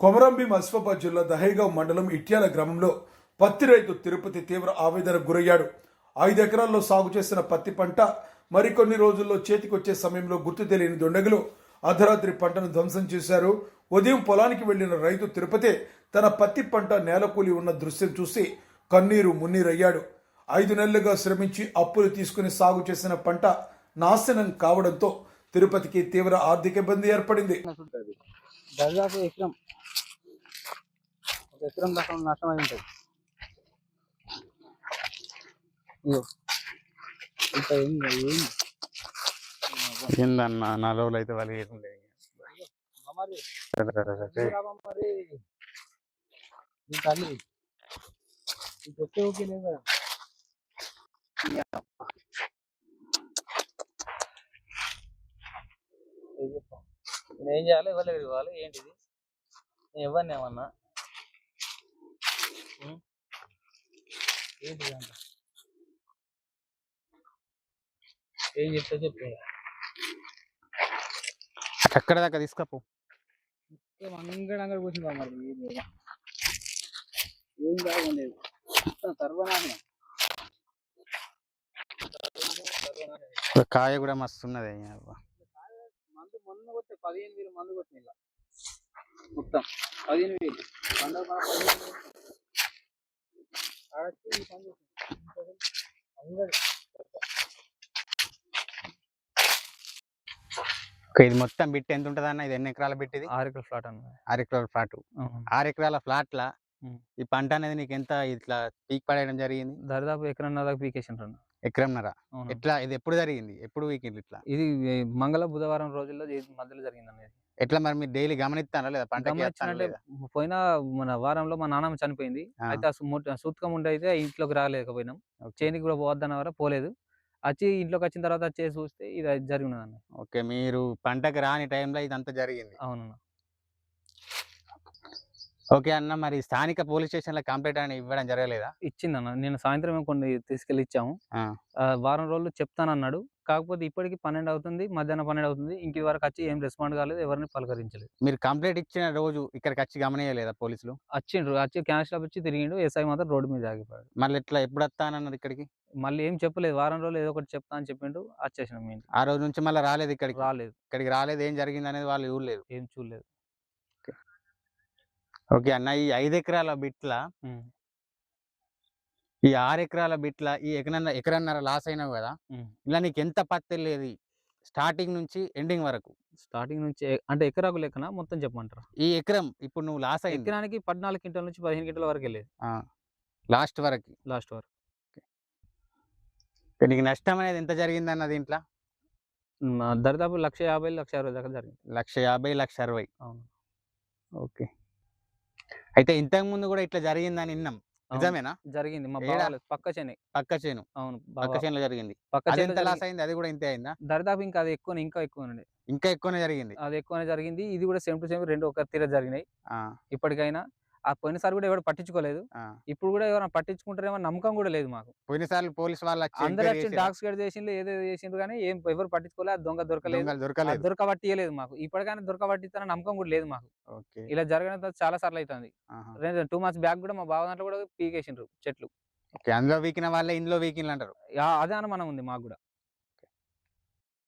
కొమరంభీం ఆసిఫాబాద్ జిల్లా దహేగావ్ మండలం ఇట్యాల గ్రామంలో పత్తి రైతు తిరుపతి తీవ్ర ఆవేదనకు గురయ్యాడు. 5 ఎకరాల్లో సాగు చేసిన పత్తి పంట మరికొన్ని రోజుల్లో చేతికొచ్చే సమయంలో గుర్తు తెలియని దుండగులు అర్ధరాత్రి పంటను ధ్వంసం చేశారు. ఉదయం పొలానికి వెళ్లిన రైతు తిరుపతి తన పత్తి పంట నేలకూలి ఉన్న దృశ్యం చూసి కన్నీరు మున్నీరయ్యాడు. 5 నెలలుగా శ్రమించి అప్పులు తీసుకుని సాగు చేసిన పంట నాశనం కావడంతో తిరుపతికి తీవ్ర ఆర్థిక ఇబ్బంది ఏర్పడింది. దాదాపు ఎకరం దాకా నష్టమై ఉంటుంది. ఏందన్నా 4 రోజులు అయితే వాళ్ళు ఏం చేయాలి? ఇవ్వలేదు ఇవ్వాలి. ఏంటిది? నేను ఇవ్వను ఏమన్నా. ఏంటిది అంట ఏం చెప్తా చెప్పు. ఎక్కడ దాకా తీసుకపో. అంగడి కూర్చుందా మరి ఏం బాగుండేది సర్వనాశనం. కాయ కూడా మస్తు ఉన్నది. మందు మొన్న కొట్టే 15,000 మందు కొట్టిన ఇలా మొత్తం 15,000 పండుగ 15,000 ఇది మొత్తం బిట్ ఎంత ఉంటుంది అన్న? ఇది ఎన్ని ఎకరాల బిట్? ఇది 6 ఎకరాల ఫ్లాట్ అన్న. 6 ఎకరాల ఫ్లాట్. 6 ఎకరాల ఫ్లాట్ లా ఈ పంట అనేది నీకు ఎంత ఇట్లా పీక్ పడేయడం జరిగింది? దాదాపు ఎకరన్నర దాకా పీకేసిన. ఎకరంన్నర. ఎట్లా ఇది ఎప్పుడు జరిగింది? ఎప్పుడు వీకెండ్? ఇట్లా ఇది మంగళ బుధవారం రోజుల్లో మధ్యలో జరిగింది అనేది. ఎట్లా మరి మీరు డైలీ గమనిస్తారా లేదా? పంట పోయిన మన వారంలో మా నాన్నమ్మ చనిపోయింది. అయితే సూతకం ఉండి అయితే ఇంట్లోకి రాలేకపోయినాం. చేనికి కూడా పోవద్దన్నవారా, పోలేదు. వచ్చి ఇంట్లోకి వచ్చిన తర్వాత వచ్చి చూస్తే ఇది జరిగినదన్న. ఓకే, మీరు పంటకు రాని టైంలో ఇదంతా జరిగింది. అవునన్నా. ఓకే అన్న, మరి స్థానిక పోలీస్ స్టేషన్ లో కంప్లైంట్ అని ఇవ్వడం జరగలేదా? ఇచ్చిందన్న. నేను సాయంత్రం కొన్ని తీసుకెళ్ళి ఇచ్చాము. వారం రోజులు చెప్తానన్నాడు. కాకపోతే ఇప్పటికి 12 అవుతుంది, మధ్యాహ్నం 12 అవుతుంది. ఇంక వరకు వచ్చి ఏం రెస్పాండ్ కాలేదు, ఎవరిని పలకరించలేదు. మీరు కంప్లైంట్ ఇచ్చిన రోజు ఇక్కడికి వచ్చి గమనించలేదా పోలీసులు? వచ్చిండ్రు, వచ్చి క్యాన్ స్టాప్ వచ్చి తిరిగిండు. ఎస్ఐ మాత్రం రోడ్డు మీద ఆగిపోయాడు. మళ్ళీ ఎట్లా ఎప్పుడు వస్తానన్నారు ఇక్కడికి? మళ్ళీ ఏం చెప్పలేదు. వారం రోజులు ఏదో ఒకటి చెప్తా అని చెప్పిండు. వచ్చేసినాం మేము. ఆ రోజు నుంచి మళ్ళీ రాలేదు ఇక్కడికి? రాలేదు. ఇక్కడికి రాలేదు. ఏం జరిగింది అనేది వాళ్ళు చూడలేదు? ఏం చూడలేదు. ఓకే అన్న, ఈ 5 ఎకరాల బిట్ల ఈ 6 ఎకరాల బిట్ల ఈ ఎకరన్నర లాస్ అయినావు కదా, ఇలా నీకు ఎంత పత్తి లేదు స్టార్టింగ్ నుంచి ఎండింగ్ వరకు? స్టార్టింగ్ నుంచి అంటే ఎకరాకు లెక్కన మొత్తం చెప్పమంటారా? ఈ ఎకరం ఇప్పుడు నువ్వు లాస్ అయ్యి ఎకరానికి 14 క్వింటాల నుంచి 15 క్వింటాల వరకు వెళ్ళేది. లాస్ట్ వరకు. నీకు నష్టం అనేది ఎంత జరిగింది అన్న దీంట్లో? దాదాపు 1,50,000 1,60,000 దాకా జరిగింది. 1,50,000 1,60,000. అవును. ఓకే, అయితే ఇంతకు ముందు కూడా ఇట్లా జరిగిందని విన్నాం, నిజమేనా? జరిగింది. మా బావాలు పక్క చేను. అవును, పక్క చేనులో జరిగింది. ఎంత లాస్ అయింది? అది కూడా ఇంతే అయిందా? దాదాపు ఇంకా అది ఇంకా ఎక్కువనండి. ఇంకా ఎక్కువనే జరిగింది. అది ఎక్కువనే జరిగింది. ఇది కూడా సేమ్ టు సేమ్ 2 ఒక తీర జరిగినాయి. ఇప్పటికైనా ఆ పోయినసారి కూడా ఎవరు పట్టించుకోలేదు. ఇప్పుడు కూడా ఎవరైనా పట్టించుకుంటారేమో నమ్మకం కూడా లేదు మాకు. పోయినసారి పోలీసు వాళ్ళు అందరూ వచ్చి డాగ్స్ గడ్ చేసిండ్రు, ఏదో చేసిండ్రు, కానీ ఏం ఎవరు పట్టుకోలేదు. దొంగ దొరకబట్టియలేదు మాకు. ఇప్పటికైనా దొరకబట్టిస్తారని నమ్మకం కూడా లేదు మాకు. ఇలా జరగడం చాలా సార్లు అవుతుంది. 2 months బ్యాక్ కూడా మా బావ దాంట్లో కూడా పీకేసిండ్రు చెట్లు. అందులో వీకిన వాళ్ళే ఇందులో వీకిన్లు అంటారు. అదే అనుమానం ఉంది మాకు కూడా.